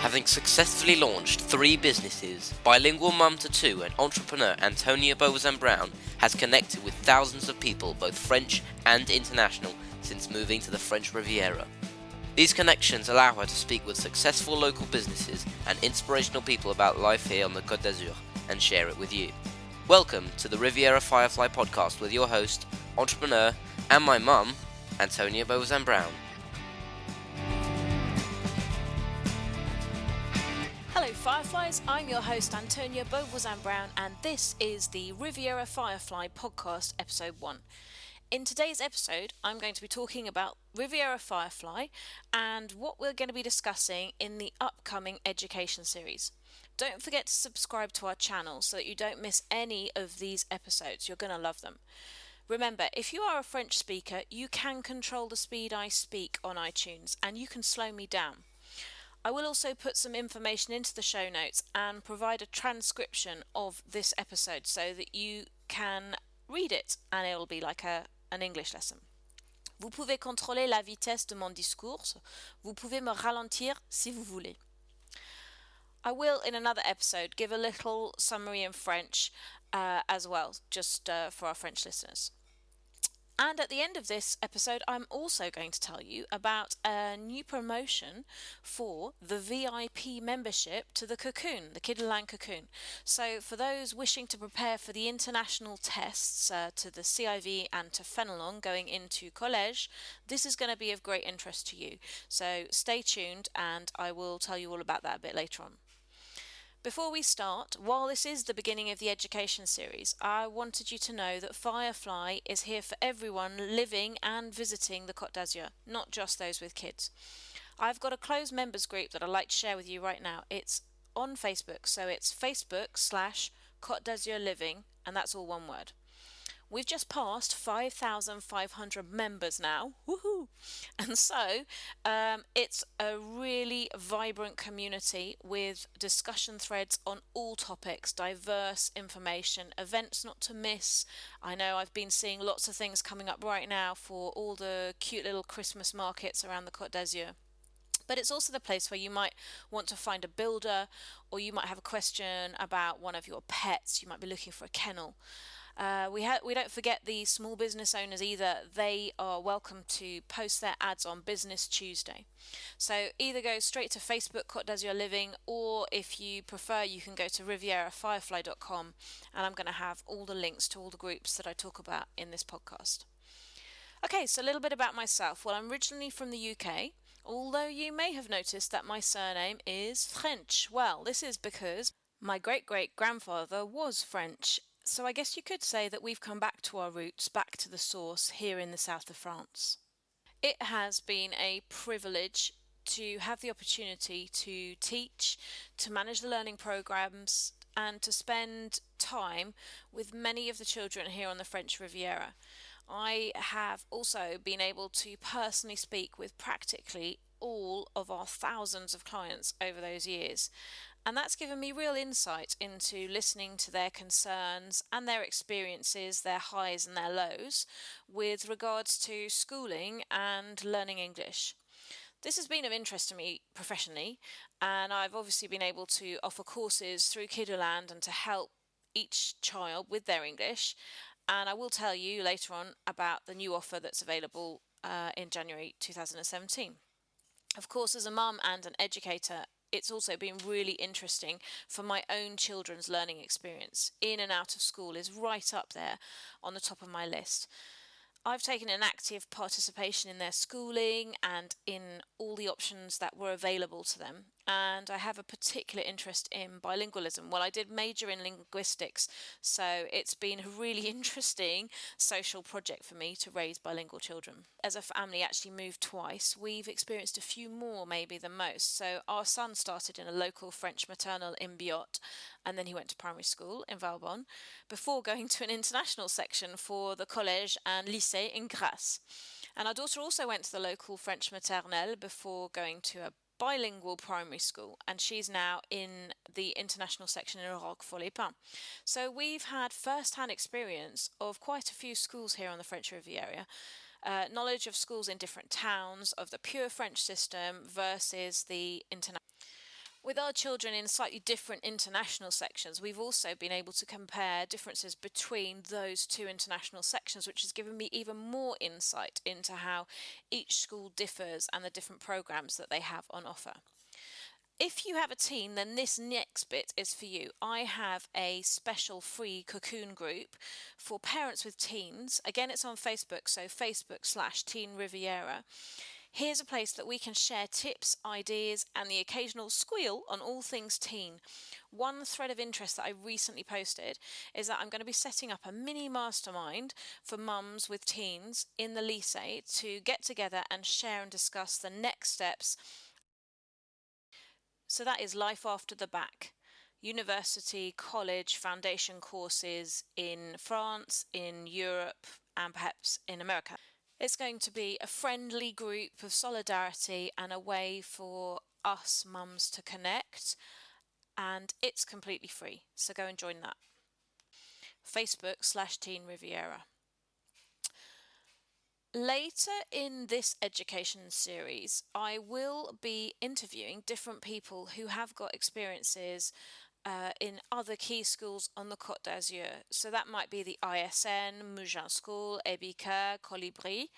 Having successfully launched 3 businesses, bilingual mum to 2 and entrepreneur Antonia Beauvoisin-Brown has connected with thousands of people, both French and international, since moving to the French Riviera. These connections allow her to speak with successful local businesses and inspirational people about life here on the Côte d'Azur and share it with you. Welcome to the Riviera Firefly podcast with your host, entrepreneur, and my mum, Antonia Beauvoisin-Brown. Hello Fireflies, I'm your host Antonia Beauvoisin-Brown and this is the Riviera Firefly podcast episode 1. In today's episode I'm going to be talking about Riviera Firefly and what we're going to be discussing in the upcoming education series. Don't forget to subscribe to our channel so that you don't miss any of these episodes, you're going to love them. Remember, if you are a French speaker, you can control the speed I speak on iTunes and you can slow me down. I will also put some information into the show notes and provide a transcription of this episode so that you can read it and it will be like an English lesson. Vous pouvez contrôler la vitesse de mon discours. Vous pouvez me ralentir si vous voulez. I will, in another episode, give a little summary in French as well, just for our French listeners. And at the end of this episode, I'm also going to tell you about a new promotion for the VIP membership to the Cocoon, the Kidderland Cocoon. So for those wishing to prepare for the international tests to the CIV and to Fenelon going into college, this is going to be of great interest to you. So stay tuned and I will tell you all about that a bit later on. Before we start, while this is the beginning of the education series, I wanted you to know that Firefly is here for everyone living and visiting the Côte d'Azur, not just those with kids. I've got a closed members group that I'd like to share with you right now. It's on Facebook, so it's Facebook/Côte d'Azur Living, and that's all one word. We've just passed 5,500 members now, woohoo! And so it's a really vibrant community with discussion threads on all topics, diverse information, events not to miss. I know I've been seeing lots of things coming up right now for all the cute little Christmas markets around the Côte d'Azur. But it's also the place where you might want to find a builder, or you might have a question about one of your pets. You might be looking for a kennel. We don't forget the small business owners either. They are welcome to post their ads on Business Tuesday. So either go straight to Facebook Côte d'Azur Living, or if you prefer you can go to rivierafirefly.com, and I'm going to have all the links to all the groups that I talk about in this podcast. Okay, so a little bit about myself. Well, I'm originally from the UK, although you may have noticed that my surname is French. Well, this is because my great-great-grandfather was French. So I guess you could say that we've come back to our roots, back to the source here in the south of France. It has been a privilege to have the opportunity to teach, to manage the learning programs, and to spend time with many of the children here on the French Riviera. I have also been able to personally speak with practically all of our thousands of clients over those years. And that's given me real insight into listening to their concerns and their experiences, their highs and their lows, with regards to schooling and learning English. This has been of interest to me professionally, and I've obviously been able to offer courses through Kidderland and to help each child with their English. And I will tell you later on about the new offer that's available in January 2017. Of course, as a mum and an educator, it's also been really interesting for my own children's learning experience. In and out of school is right up there on the top of my list. I've taken an active participation in their schooling and in all the options that were available to them. And I have a particular interest in bilingualism. Well, I did major in linguistics, so it's been a really interesting social project for me to raise bilingual children. As a family actually moved twice, we've experienced a few more maybe than most. So our son started in a local French maternal in Biot, and then he went to primary school in Valbonne, before going to an international section for the collège and lycée in Grasse. And our daughter also went to the local French maternelle before going to a bilingual primary school, and she's now in the international section in Roquefort-les-Pins. So we've had first-hand experience of quite a few schools here on the French Riviera, knowledge of schools in different towns, of the pure French system versus the international. With our children in slightly different international sections, we've also been able to compare differences between those two international sections, which has given me even more insight into how each school differs and the different programs that they have on offer. If you have a teen, then this next bit is for you. I have a special free cocoon group for parents with teens. Again, it's on Facebook, so Facebook/Teen Riviera. Here's a place that we can share tips, ideas, and the occasional squeal on all things teen. One thread of interest that I recently posted is that I'm going to be setting up a mini mastermind for mums with teens in the lycée to get together and share and discuss the next steps. So that is life after the bac. University, college, foundation courses in France, in Europe, and perhaps in America. It's going to be a friendly group of solidarity and a way for us mums to connect, and it's completely free, so go and join that. Facebook/Teen Riviera. Later in this education series, I will be interviewing different people who have got experiences in other key schools on the Côte d'Azur. So that might be the ISN, Mougins School, Ebica, Colibri,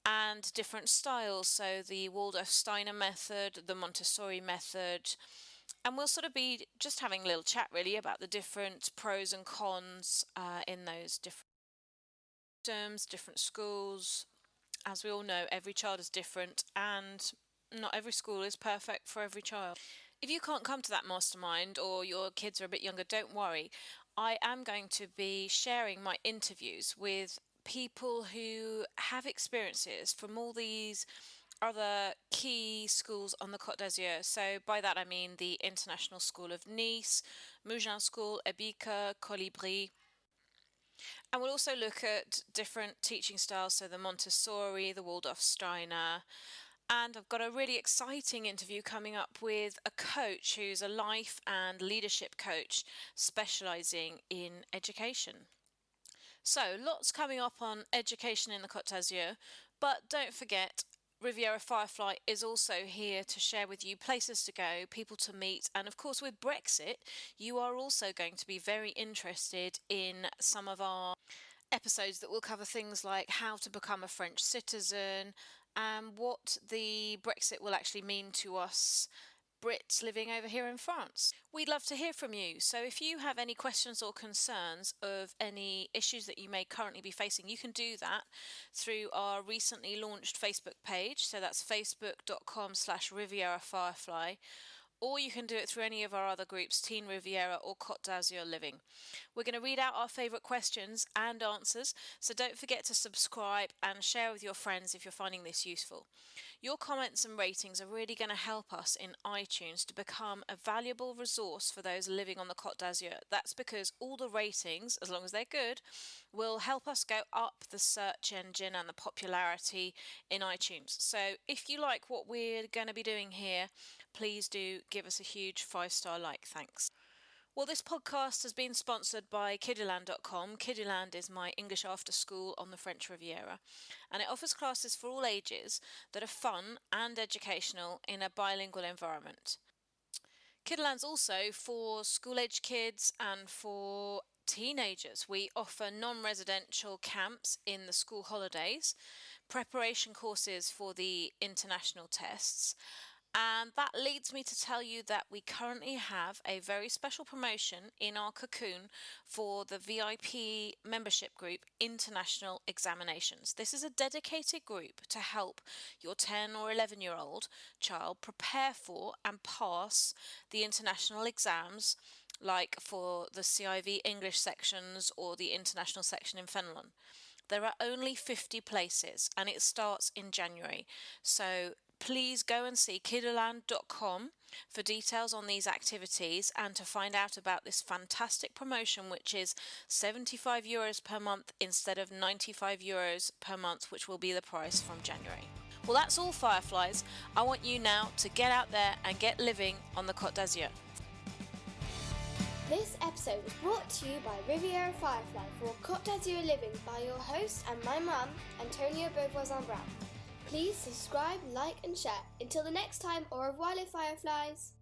and different styles. So the Waldorf Steiner method, the Montessori method. And we'll sort of be just having a little chat really about the different pros and cons in those different systems, different schools. As we all know, every child is different and not every school is perfect for every child. If you can't come to that mastermind or your kids are a bit younger, don't worry. I am going to be sharing my interviews with people who have experiences from all these other key schools on the Côte d'Azur. So by that I mean the International School of Nice, Mougins School, Ebica, Colibri. And we'll also look at different teaching styles, so the Montessori, the Waldorf Steiner. And I've got a really exciting interview coming up with a coach who's a life and leadership coach specialising in education. So lots coming up on education in the Côte d'Azur, but don't forget, Riviera Firefly is also here to share with you places to go, people to meet, and of course with Brexit, you are also going to be very interested in some of our episodes that will cover things like how to become a French citizen and what the Brexit will actually mean to us Brits living over here in France. We'd love to hear from you, so if you have any questions or concerns of any issues that you may currently be facing, you can do that through our recently launched Facebook page, so that's facebook.com/Riviera Firefly, or you can do it through any of our other groups, Teen Riviera or Côte d'Azur Living. We're going to read out our favourite questions and answers, so don't forget to subscribe and share with your friends if you're finding this useful. Your comments and ratings are really going to help us in iTunes to become a valuable resource for those living on the Côte d'Azur. That's because all the ratings, as long as they're good, will help us go up the search engine and the popularity in iTunes. So if you like what we're going to be doing here, please do give us a huge 5-star like. Thanks. Well, this podcast has been sponsored by Kiddyland.com. Kiddyland is my English after school on the French Riviera, and it offers classes for all ages that are fun and educational in a bilingual environment. Kiddyland's also for school-age kids and for teenagers. We offer non-residential camps in the school holidays, preparation courses for the international tests, and that leads me to tell you that we currently have a very special promotion in our cocoon for the VIP membership group International Examinations. This is a dedicated group to help your 10 or 11-year-old child prepare for and pass the international exams, like for the CIV English sections or the international section in Fenelon. There are only 50 places and it starts in January. So please go and see kidderland.com for details on these activities and to find out about this fantastic promotion, which is €75 per month instead of €95 per month, which will be the price from January. Well, that's all, Fireflies. I want you now to get out there and get living on the Côte d'Azur. This episode was brought to you by Riviera Firefly for Côte d'Azur Living by your host and my mum, Antonia Beauvoisin-Brown. Please subscribe, like and share. Until the next time, au revoir les Fireflies!